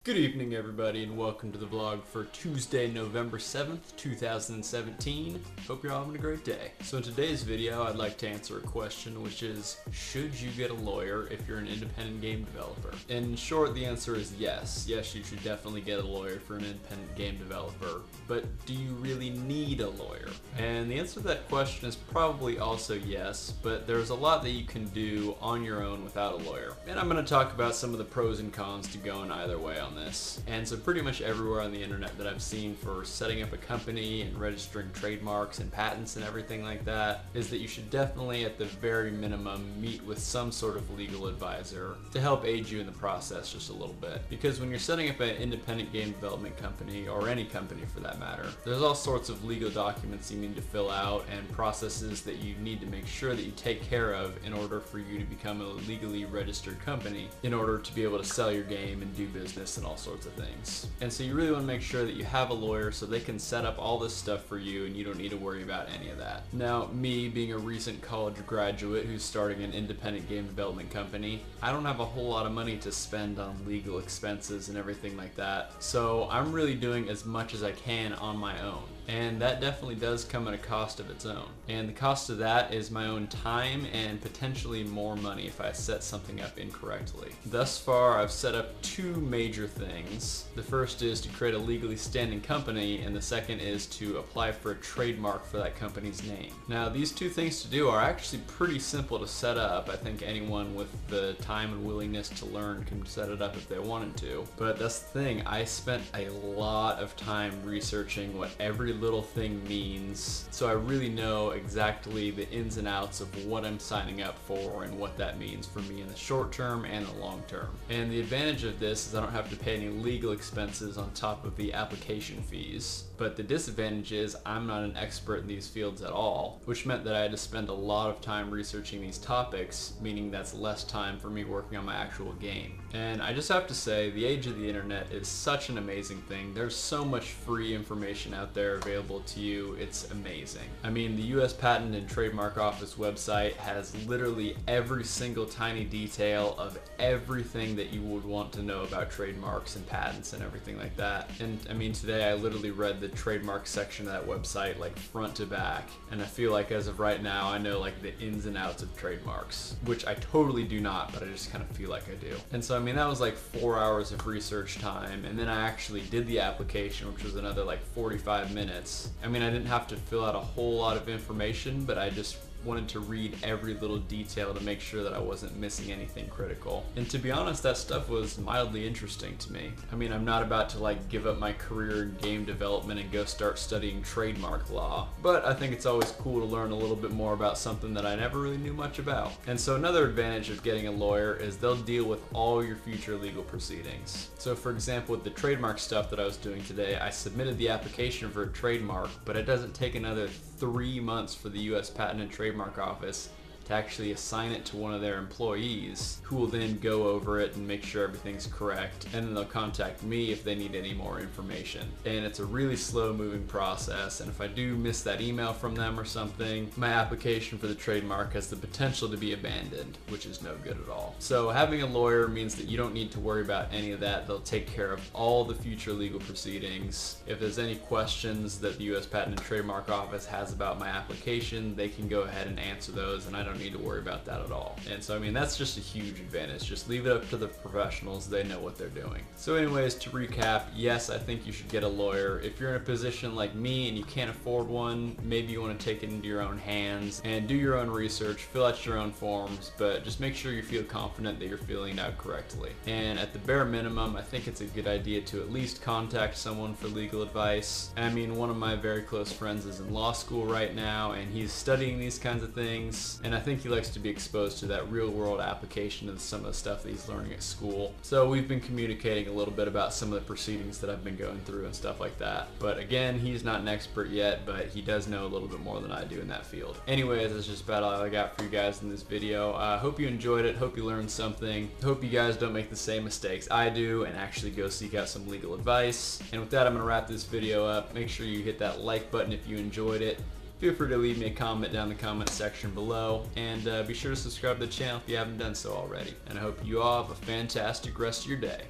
Good evening, everybody, and welcome to the vlog for Tuesday, November 7th, 2017. Hope you're all having a great day. So in today's video, I'd like to answer a question, which is, should you get a lawyer if you're an independent game developer? In short, the answer is yes. Yes, you should definitely get a lawyer for an independent game developer. But do you really need a lawyer? And the answer to that question is probably also yes, but there's a lot that you can do on your own without a lawyer. And I'm going to talk about some of the pros and cons to going either way on this. And so pretty much everywhere on the internet that I've seen for setting up a company and registering trademarks and patents and everything like that is that you should definitely at the very minimum meet with some sort of legal advisor to help aid you in the process just a little bit. Because when you're setting up an independent game development company, or any company for that matter, there's all sorts of legal documents you need to fill out and processes that you need to make sure that you take care of in order for you to become a legally registered company in order to be able to sell your game and do business and all sorts of things. And so you really want to make sure that you have a lawyer so they can set up all this stuff for you and you don't need to worry about any of that. Now, me being a recent college graduate who's starting an independent game development company, I don't have a whole lot of money to spend on legal expenses and everything like that. So I'm really doing as much as I can on my own. And that definitely does come at a cost of its own. And the cost of that is my own time and potentially more money if I set something up incorrectly. Thus far, I've set up two major things. The first is to create a legally standing company, and the second is to apply for a trademark for that company's name. Now, these two things to do are actually pretty simple to set up. I think anyone with the time and willingness to learn can set it up if they wanted to. But that's the thing, I spent a lot of time researching what every little thing means, so I really know exactly the ins and outs of what I'm signing up for and what that means for me in the short term and the long term. And the advantage of this is I don't have to pay any legal expenses on top of the application fees. But the disadvantage is I'm not an expert in these fields at all, which meant that I had to spend a lot of time researching these topics, meaning that's less time for me working on my actual game. And I just have to say, the age of the internet is such an amazing thing. There's so much free information out there available to you, it's amazing. I mean, the US Patent and Trademark Office website has literally every single tiny detail of everything that you would want to know about trademarks and patents and everything like that. And I mean, today I literally read the trademark section of that website like front to back, and I feel like as of right now I know like the ins and outs of trademarks, which I totally do not, but I just kind of feel like I do. And so I mean, that was like 4 hours of research time, and then I actually did the application, which was another like 45 minutes. I mean, I didn't have to fill out a whole lot of information, but I just wanted to read every little detail to make sure that I wasn't missing anything critical. And to be honest, that stuff was mildly interesting to me. I mean, I'm not about to like give up my career in game development and go start studying trademark law, but I think it's always cool to learn a little bit more about something that I never really knew much about. And so another advantage of getting a lawyer is they'll deal with all your future legal proceedings. So for example, with the trademark stuff that I was doing today, I submitted the application for a trademark, but it doesn't take another 3 months for the US Patent and Trademark Office to actually assign it to one of their employees, who will then go over it and make sure everything's correct, and then they'll contact me if they need any more information. And it's a really slow moving process, and if I do miss that email from them or something, my application for the trademark has the potential to be abandoned, which is no good at all. So having a lawyer means that you don't need to worry about any of that. They'll take care of all the future legal proceedings. If there's any questions that the US Patent and Trademark Office has about my application, they can go ahead and answer those, and I don't need to worry about that at all. And so I mean, that's just a huge advantage. Just leave it up to the professionals, they know what they're doing. So anyways, to recap, yes, I think you should get a lawyer. If you're in a position like me and you can't afford one, maybe you want to take it into your own hands and do your own research, fill out your own forms, but just make sure you feel confident that you're filling it out correctly. And at the bare minimum, I think it's a good idea to at least contact someone for legal advice. I mean, one of my very close friends is in law school right now, and he's studying these kinds of things, and I think he likes to be exposed to that real world application of some of the stuff that he's learning at school. So we've been communicating a little bit about some of the proceedings that I've been going through and stuff like that. But again, he's not an expert yet, but he does know a little bit more than I do in that field. Anyways, that's just about all I got for you guys in this video. I hope you enjoyed it, hope you learned something. Hope you guys don't make the same mistakes I do and actually go seek out some legal advice. And with that, I'm gonna wrap this video up. Make sure you hit that like button if you enjoyed it. Feel free to leave me a comment down in the comment section below, and be sure to subscribe to the channel if you haven't done so already. And I hope you all have a fantastic rest of your day.